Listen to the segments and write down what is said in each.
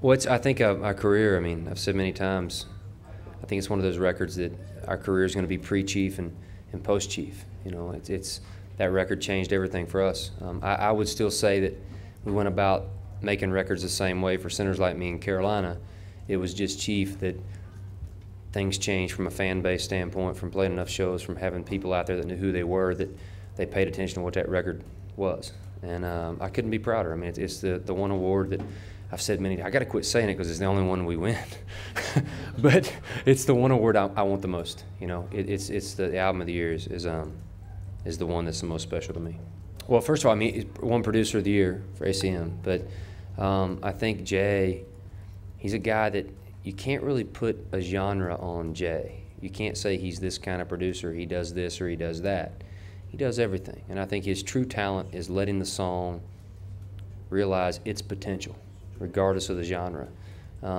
Well, I think our career, I mean, I've said many times, I think it's one of those records that our career is going to be pre-chief and post-chief. You know, it's that record changed everything for us. I would still say that we went about making records the same way for Sinners Like Me in Carolina. It was just chief that things changed from a fan base standpoint, from playing enough shows, from having people out there that knew who they were, that they paid attention to what that record was. And I couldn't be prouder. I mean, it's the one award that I've said many times. I got to quit saying it because it's the only one we win. But it's the one award I want the most. You know, it's the album of the year is the one that's the most special to me. Well, first of all, I mean, he's one producer of the year for ACM, but I think Jay, he's a guy that you can't really put a genre on Jay. You can't say he's this kind of producer, he does this or he does that. He does everything, and I think his true talent is letting the song realize its potential, regardless of the genre.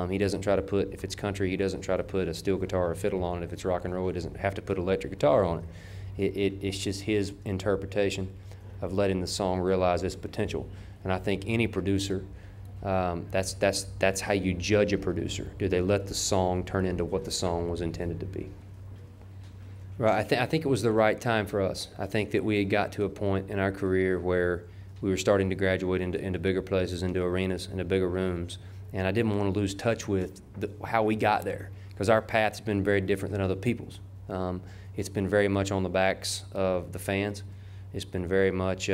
He doesn't try to put, if it's country, he doesn't try to put a steel guitar or a fiddle on it. If it's rock and roll, he doesn't have to put electric guitar on it. It's just his interpretation of letting the song realize its potential. And I think any producer, that's how you judge a producer. Do they let the song turn into what the song was intended to be? Right. I think it was the right time for us. I think that we had got to a point in our career where we were starting to graduate into bigger places, into arenas, into bigger rooms, and I didn't want to lose touch with how we got there, because our path's been very different than other people's. It's been very much on the backs of the fans. It's been very much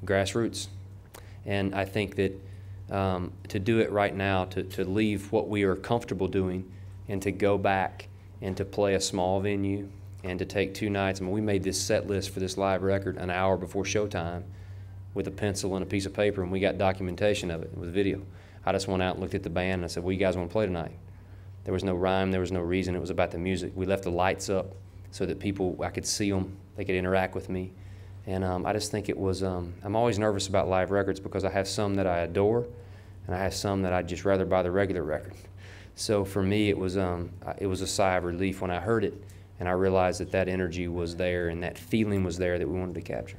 grassroots, and I think that to do it right now, to leave what we are comfortable doing and to go back and to play a small venue and to take 2 nights. I mean, we made this set list for this live record an hour before showtime with a pencil and a piece of paper, and we got documentation of it with video. I just went out and looked at the band and I said, "What do you guys want to play tonight?" There was no rhyme, there was no reason. It was about the music. We left the lights up so that people, I could see them, they could interact with me. And I just think it was, I'm always nervous about live records because I have some that I adore and I have some that I'd just rather buy the regular record. So for me, it was a sigh of relief when I heard it, and I realized that that energy was there and that feeling was there that we wanted to capture.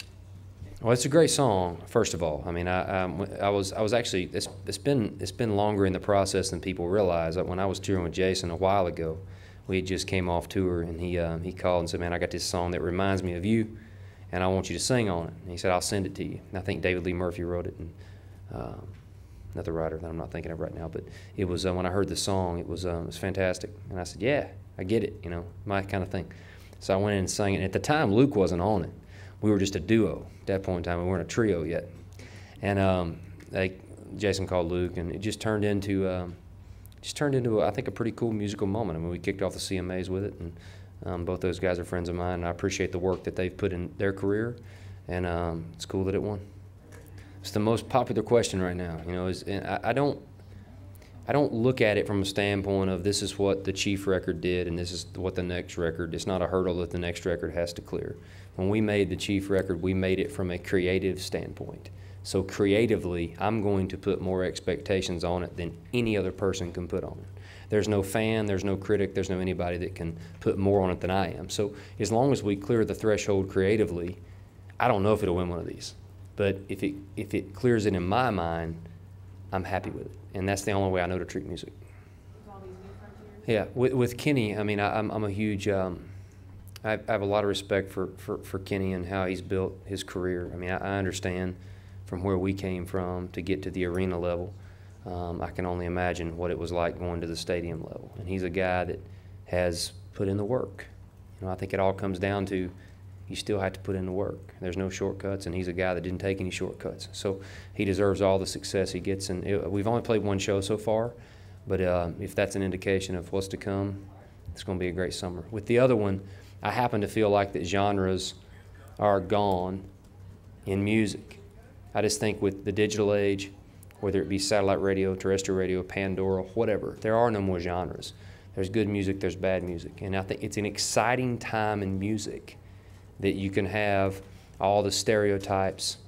Well, it's a great song, first of all. I mean, I was actually, it's been longer in the process than people realize. When I was touring with Jason a while ago, we had just came off tour, and he called and said, "Man, I got this song that reminds me of you, and I want you to sing on it." And he said, "I'll send it to you." And I think David Lee Murphy wrote it, and another writer that I'm not thinking of right now. But it was, when I heard the song, it was fantastic. And I said, "Yeah, I get it, you know, my kind of thing." So I went in and sang it. And at the time, Luke wasn't on it. We were just a duo at that point in time. We weren't a trio yet. And Jason called Luke, and it just turned into I think a pretty cool musical moment. I mean, we kicked off the CMAs with it, and both those guys are friends of mine, and I appreciate the work that they've put in their career, and it's cool that it won. It's the most popular question right now. You know, I don't look at it from a standpoint of this is what the Chief record did and this is what the next record. It's not a hurdle that the next record has to clear. When we made the Chief record, we made it from a creative standpoint. So creatively, I'm going to put more expectations on it than any other person can put on it. There's no fan, there's no critic, there's no anybody that can put more on it than I am. So as long as we clear the threshold creatively, I don't know if it'll win one of these. But if it clears it in my mind, I'm happy with it. And that's the only way I know to treat music. Yeah, with Kenny, I mean, I'm a huge, I have a lot of respect for Kenny and how he's built his career. I mean, I understand from where we came from to get to the arena level. I can only imagine what it was like going to the stadium level. And he's a guy that has put in the work. You know, I think it all comes down to you still have to put in the work. There's no shortcuts, and he's a guy that didn't take any shortcuts. So he deserves all the success he gets. And we've only played one show so far, but if that's an indication of what's to come, it's going to be a great summer. With the other one, I happen to feel like that genres are gone in music. I just think with the digital age, whether it be satellite radio, terrestrial radio, Pandora, whatever, there are no more genres. There's good music, there's bad music. And I think it's an exciting time in music that you can have all the stereotypes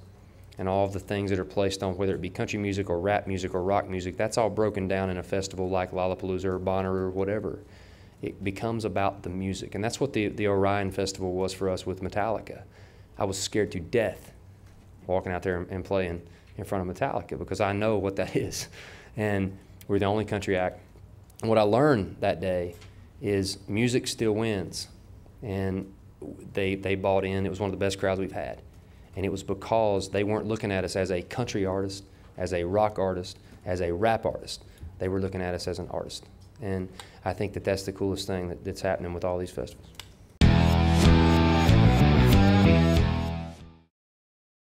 and all of the things that are placed on, whether it be country music or rap music or rock music, that's all broken down in a festival like Lollapalooza or Bonnaroo or whatever. It becomes about the music. And that's what the Orion Festival was for us with Metallica. I was scared to death walking out there and playing in front of Metallica because I know what that is. And We're the only country act. And what I learned that day is music still wins. And they bought in. It was one of the best crowds we've had. And it was because they weren't looking at us as a country artist, as a rock artist, as a rap artist. They were looking at us as an artist. And I think that that's the coolest thing that's happening with all these festivals.